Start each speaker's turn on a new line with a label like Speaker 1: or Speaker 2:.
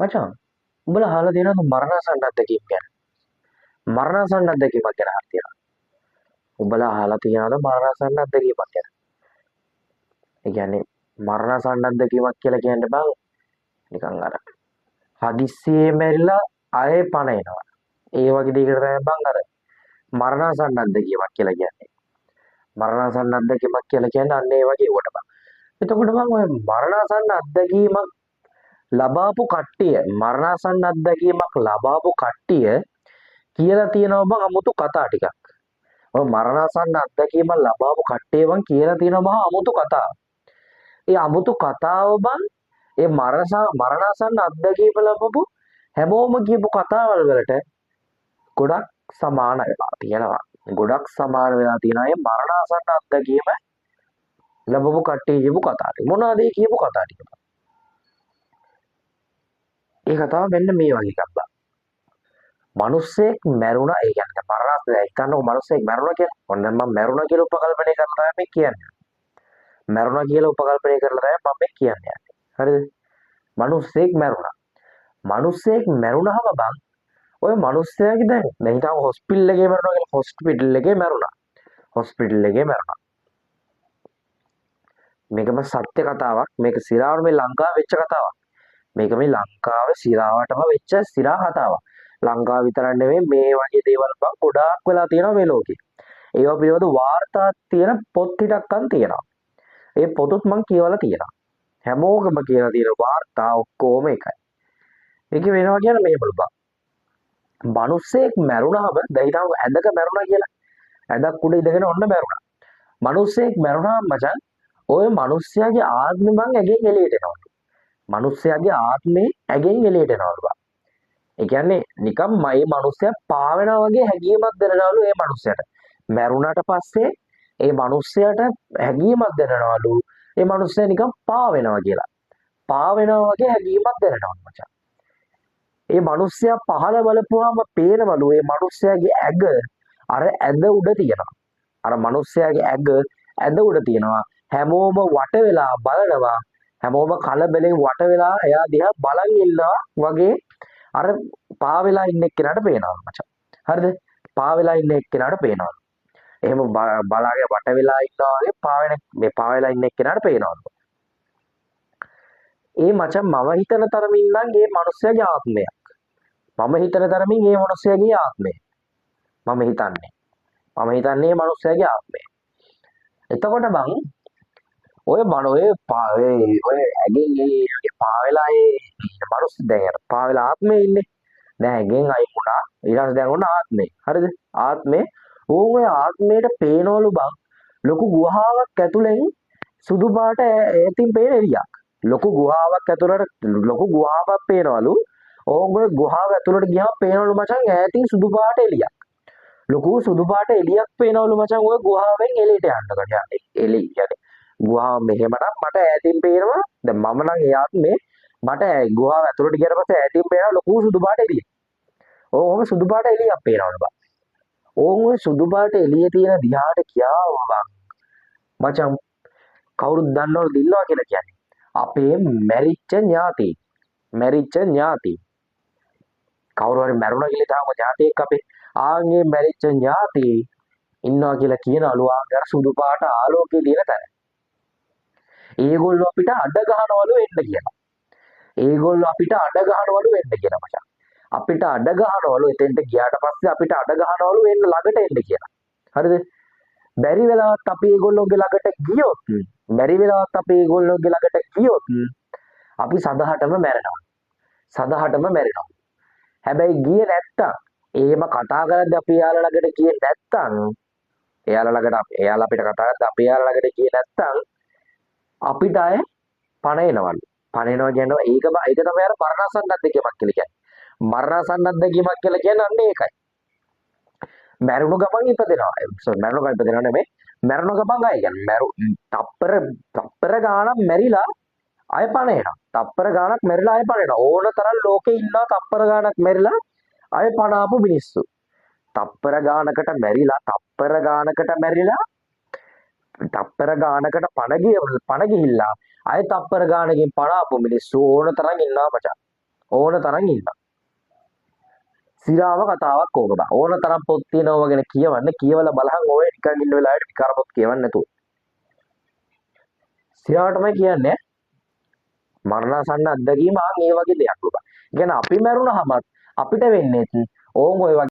Speaker 1: මචං උඹලා අහලා තියෙනවද මරණාසන්න අත්දැකීම් ගැන? මරණාසන්න අත්දැකීමක් ගැන අහලා තියෙනවද? උඹලා අහලා තියෙනවද මරණාසන්න අත්දැකීමක් ගැන? ඒ කියන්නේ මරණාසන්න අත්දැකීමක් කියලා කියන්නේ බං නිකන් අර හදිස්සියේ මැරිලා ආයේ පණ එනවා. ඒ වගේ දෙයකට තමයි බං අර මරණාසන්න අත්දැකීමක් කියලා කියන්නේ. මරණාසන්න අත්දැකීමක් කියලා කියන්නේ අන්න ඒ වගේ උකට බං. එතකොට බං ඔය මරණාසන්න අත්දැකීමක් ලබාපු කට්ටිය මරණාසන්න අත්දැකීමක් ලබාපු කට්ටිය කියලා තියෙනවා බං අමුතු කතා ටිකක්. ඔය මරණාසන්න අත්දැකීමක් ලබාපු කට්ටිය බං කියලා තියෙනවා බං අමුතු කතා. ඒ අමුතු කතාව බං ඒ මරණාසන්න අත්දැකීම ලබපු හැමෝම කියපු කතාවල් වලට ගොඩක් සමාන වෙලා තියෙනවා. ගොඩක් සමාන වෙලා තියෙනවා මේ මරණාසන්න අත්දැකීම ලැබපු කට්ටිය කියපු කතා ටික. මොනවාද ඒ කියපු කතා ටික? ඒ කතාව මෙන්න මේ වගේ එකක් බං. මිනිස්සෙක් මැරුණා ඒ කියන්නේ මරණාසන්න හිතන්නකො මිනිස්සෙක් මැරුණා කියලා. ඔන්න දැන් මම මැරුණා කියලා උපකල්පනය කරලා තමයි මේ කියන්නේ. මැරුණා කියලා උපකල්පනය කරලා තමයි මම මේ කියන්නේ. හරිද? මිනිස්සෙක් මැරුණා. මිනිස්සෙක් මැරුණාම බං ඔය මිනිස්සයාගේ දැන් හිතාව හොස්පිටල් එකේ මැරුණා කියලා හොස්පිටල් එකේ මැරුණා. හොස්පිටල් එකේ මැරුණා. මේකම සත්‍ය කතාවක්. මේක සිරාවට මේ ලංකාවේ වෙච්ච කතාවක්. මේක මේ ලංකාවේ සිරාවටම වෙච්ච සිරා කතාවක්. ලංකාව විතරක් නෙමෙයි මේ වගේ දේවල් බං ගොඩාක් වෙලා තියෙනවා මේ ලෝකේ. ඒවා පිළිබඳ වාර්තා තියෙන පොත් ටිකක්වත් තියෙනවා. ඒ පොතත් මං කියවලා තියෙනවා. හැමෝගම කියලා තියෙන වාර්තා ඔක්කොම එකයි. ඒකේ වෙනවා කියන්නේ මේ බලපන්. මිනිස්සෙක් මැරුණාම දැන් හිතමු ඇදක මැරුණා කියලා. ඇදක් උඩ ඉඳගෙන ඔන්න මැරුණා. මිනිස්සෙක් මැරුණාම මචං ඔය මිනිස්සයාගේ ආත්මෙ මං ඇගෙන් එළියට එනවලු. මිනිස්සයාගේ ආත්මේ ඇගෙන් එළියට එනවලු බං. ඒ කියන්නේ නිකම් මේ මිනිස්සයා පාවෙනා වගේ හැඟීමක් දැනනවලු ඒ මිනිස්සයාට. මැරුණාට පස්සේ ඒ මිනිස්සයාට හැඟීමක් දැනනවලු. ඒ මිනිස්සයා නිකම් පාවෙනවා කියලා. පාවෙනවා වගේ හැඟීමක් දැනනවලු මචං. ඒ මිනිස්සයා පහළ බලපුවාම පේනවලු ඒ මිනිස්සයාගේ ඇඟ අර ඇඳ උඩ තියෙනවා. අර මිනිස්සයාගේ ඇඟ ඇඳ උඩ තියෙනවා. හැමෝම වට වෙලා බලනවා. හැමෝම කලබලෙන් වට වෙලා එයා දිහා බලන් ඉන්නවා වගේ අර පාවෙලා ඉන්න එක්කෙනාට පේනවා මචං. හරිද? පාවෙලා ඉන්න එක්කෙනාට පේනවා. එහෙම බලාගෙන වට වෙලා ඉන්නවා වගේ මේ පාවෙලා ඉන්න එක්කෙනාට පේනවා. ඒ මචං මම හිතන තරමින් නම් මේ මිනිස්සයාගේ ආත්මය. මම හිතන තරමින් මේ මිනිස්සයාගේ ආත්මය. මම හිතන්නේ මිනිස්සයාගේ ආත්මය. එතකොට බං ඔය ඇගෙන් ඒ පාවෙලා ඒ මිනිස් දැන් පාවෙලා ආත්මේ ඉන්නේ. දැන් ඇගෙන් අයින් වුණා. ඊට පස්සේ දැන් ඔන්න ආත්මේ. හරිද? ආත්මේ ඔය ආත්මේට පේනවලු බං ලොකු ගුහාවක් ඇතුලෙන් සුදු පාට ඈතින් පේන එළියක්. ලොකු ගුහාවක් ඇතුලට ලොකු ගුහාවක් පේනවලු. ඔය ගුහාව ඇතුලට ගියාම පේනවලු මචං ඈතින් සුදු පාට එළියක්. ලොකු සුදු පාට එළියක් පේනවලු මචං ඔය ගුහාවෙන් එළියට යන්න යන්නේ. එළි කියන්නේ ගුහාව මෙහෙමනම් මට ඈතින් පේනවා. දැන් මම නම් ඒ ආත්මේ මට ගුහාව ඇතුලට ගියට පස්සේ ඈතින් පේනවා ලොකු සුදු පාට එළියක්. ඕම සුදු පාට එළියක් පේනවලු බං. ඕම සුදු පාට එළිය තියෙන දිහාට කියාවා බං. මචං කවුරුත් දන්නවලු දින්නවා කියලා කියන්නේ. අපේ මැරිච්ච ඥාති. කවුරු හරි මැරුණා කියලා තාම ඥාතියෙක් අපේ ආන්ගේ මැරිච්ච ඥාති ඉන්නවා කියලා කියනවලු ආන්ගේ සුදු පාට ආලෝකයේ දින තැන. ඒගොල්ලෝ අපිට අඩ ගහනවලු එන්න කියලා. ඒගොල්ලෝ අපිට අඩ ගහනවලු එන්න කියලා මචං. අපිට අඩ ගහනවලු එතෙන්ට ගියාට පස්සේ අපිට අඩ ගහනවලු එන්න ළඟට එන්න කියලා. හරිද? බැරි වෙලාවත් අපි ඒගොල්ලෝගේ ළඟට ගියොත් අපි සදහටම මැරෙනවා. හැබැයි ගියේ නැත්තම් එහෙම කතා කරද්දී අපි යාළුවා ළඟට ගියේ නැත්තම් එයාලා අපිට කතා කරද්දී අපි යාළුවා ළඟට ගියේ නැත්තම් අපිට අය පණ එනවලු. පණ එනවා කියනවා ඒක තමයි අර මරණාසන්න අත්දැකීමක් කියලා කියන්නේ. මරණාසන්න අත්දැකීමක් කියලා කියන්නේ අන්න ඒකයි. මැරුණු ගමන් ඉපදෙනවා. මැරුණු ගමන් ඉපදෙනවා නෙමෙයි. මැරුණු ගමන් අය කියන්නේ තප්පර ගාණක් මැරිලා අය පණ එනවා. තප්පර ගාණක් මැරිලා අය පණ එනවා. ඕන තරම් ලෝකේ ඉන්නවා තප්පර ගාණක් මැරිලා අය පණ ආපු මිනිස්සු. තප්පර ගාණකට පණ ගිහිල්ලා අය තප්පර ගාණකින් පණ ආපු මිනිස්සු ඕන තරම් ඉන්නවා මචං. ඕන තරම් ඉන්නවා. සිරාව කතාවක් ඕක බා. ඕන තරම් පොත් තියෙනවා ගැන කියවන්න කියවලා බලහන් ඔය නිකන් ඉන්න වෙලාවට විකාර පොත් කියවන්න නැතුව. සිරාවටමයි කියන්නේ මරණාසන්න අත්දැකීම ඒ වගේ දෙයක් ලබා. කියන්නේ අපි මැරුණාම අපිට වෙන්නේ ඕන් ඔය